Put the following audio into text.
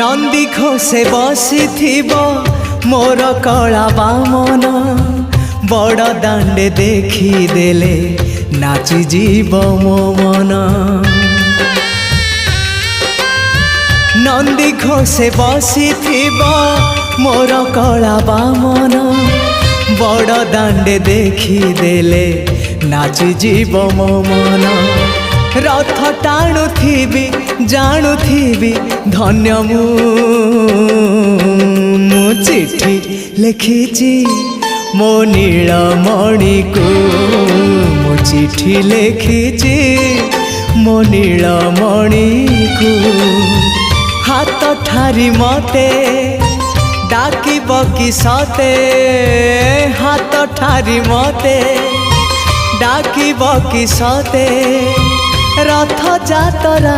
नंदी घोषे बसी मोर कला बामन बड़ दांडे देखी देले नाची जीव मो मन। नंदी घोषे बसी मोर कला बामन बड़ दांडे देखी देले नाची जीव मो मन। रथ टाणुथिबी जाणुथिबी धन्य मु चिट्ठी लिखिची मो नीलमणि को मु चिट्ठी लिखिची मो नीलमणि को। हाथ ठारी मते डाकिब कि सते हाथ ठारी मते डाकिब कि सते रथ जातरा।